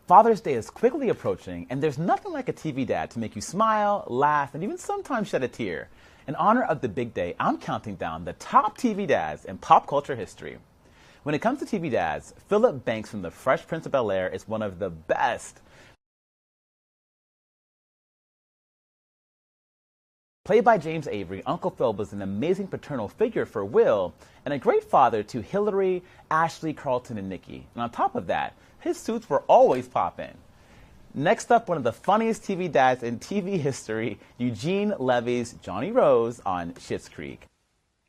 Father's Day is quickly approaching, and there's nothing like a TV dad to make you smile, laugh, and even sometimes shed a tear. In honor of the big day, I'm counting down the top TV dads in pop culture history. When it comes to TV dads, Philip Banks from The Fresh Prince of Bel-Air is one of the best. Played by James Avery, Uncle Phil was an amazing paternal figure for Will and a great father to Hillary, Ashley, Carlton, and Nikki. And on top of that, his suits were always poppin'. Next up, one of the funniest TV dads in TV history, Eugene Levy's Johnny Rose on Schitt's Creek.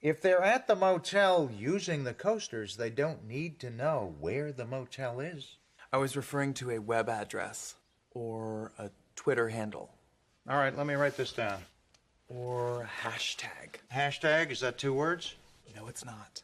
If they're at the motel using the coasters, they don't need to know where the motel is. I was referring to a web address or a Twitter handle. All right, let me write this down. Or hashtag. Hashtag, is that 2 words? No, it's not.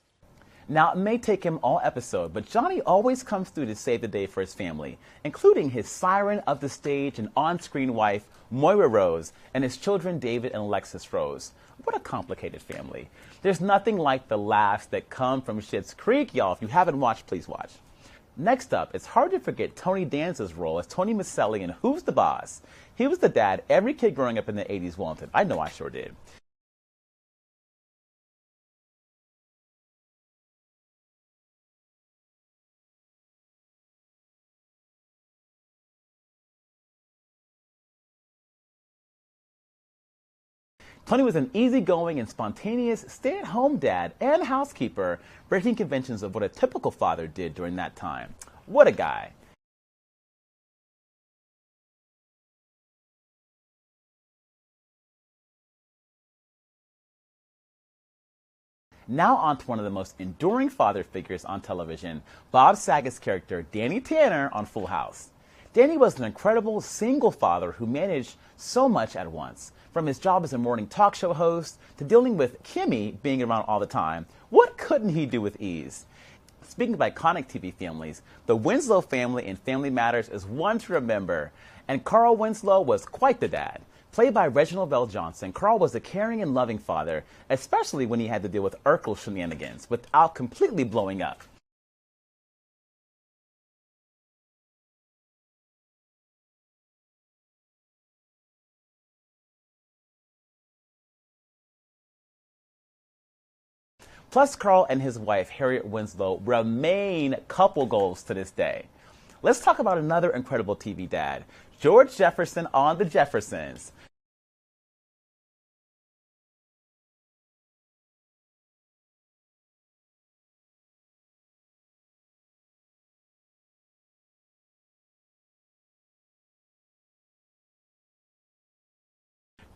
Now, it may take him all episode, but Johnny always comes through to save the day for his family, including his siren of the stage and on-screen wife, Moira Rose, and his children, David and Alexis Rose. What a complicated family. There's nothing like the laughs that come from Schitt's Creek, y'all. If you haven't watched, please watch. Next up, it's hard to forget Tony Danza's role as Tony Maselli in Who's the Boss? He was the dad every kid growing up in the 80s wanted. I know I sure did. Tony was an easygoing and spontaneous stay-at-home dad and housekeeper, breaking conventions of what a typical father did during that time. What a guy. Now on to one of the most enduring father figures on television, Bob Saget's character, Danny Tanner, on Full House. Danny was an incredible single father who managed so much at once. From his job as a morning talk show host to dealing with Kimmy being around all the time, what couldn't he do with ease? Speaking of iconic TV families, the Winslow family in Family Matters is one to remember, and Carl Winslow was quite the dad. Played by Reginald Vell Johnson, Carl was a caring and loving father, especially when he had to deal with Urkel shenanigans without completely blowing up. Plus, Carl and his wife, Harriet Winslow, remain couple goals to this day. Let's talk about another incredible TV dad, George Jefferson on The Jeffersons.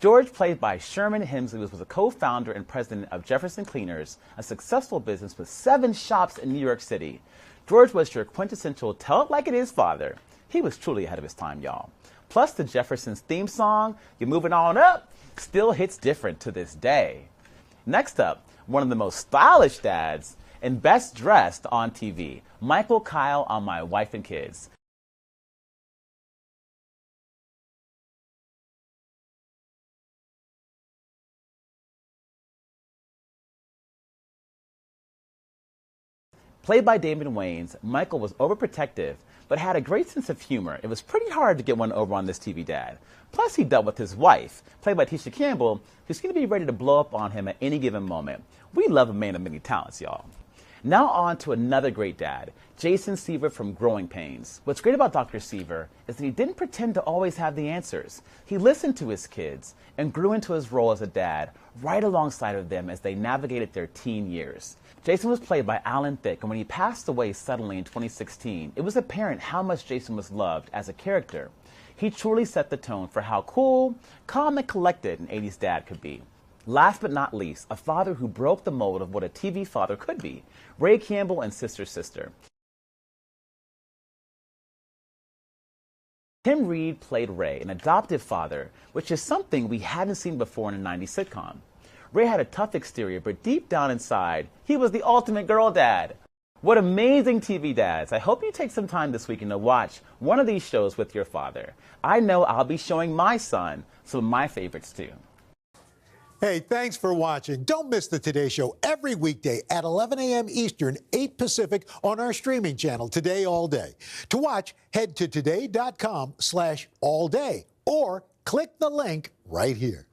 George, played by Sherman Hemsley, was a co-founder and president of Jefferson Cleaners, a successful business with 7 shops in New York City. George was your quintessential tell-it-like-it-is father. He was truly ahead of his time, y'all. Plus, the Jeffersons theme song, You're Moving On Up, still hits different to this day. Next up, one of the most stylish dads and best dressed on TV, Michael Kyle on My Wife and Kids. Played by David Wayans, Michael was overprotective, but had a great sense of humor. It was pretty hard to get one over on this TV dad. Plus, he dealt with his wife, played by Tisha Campbell, who's going to be ready to blow up on him at any given moment. We love a man of many talents, y'all. Now on to another great dad, Jason Seaver from Growing Pains. What's great about Dr. Seaver is that he didn't pretend to always have the answers. He listened to his kids and grew into his role as a dad right alongside of them as they navigated their teen years. Jason was played by Alan Thicke, and when he passed away suddenly in 2016, it was apparent how much Jason was loved as a character. He truly set the tone for how cool, calm, and collected an 80s dad could be. Last but not least, a father who broke the mold of what a TV father could be, Ray Campbell and Sister Sister. Tim Reid played Ray, an adoptive father, which is something we hadn't seen before in a 90s sitcom. Ray had a tough exterior, but deep down inside, he was the ultimate girl dad. What amazing TV dads. I hope you take some time this weekend to watch one of these shows with your father. I know I'll be showing my son some of my favorites too. Hey, thanks for watching. Don't miss the Today Show every weekday at 11 a.m. Eastern, 8 Pacific on our streaming channel, Today All Day. To watch, head to today.com/allday or click the link right here.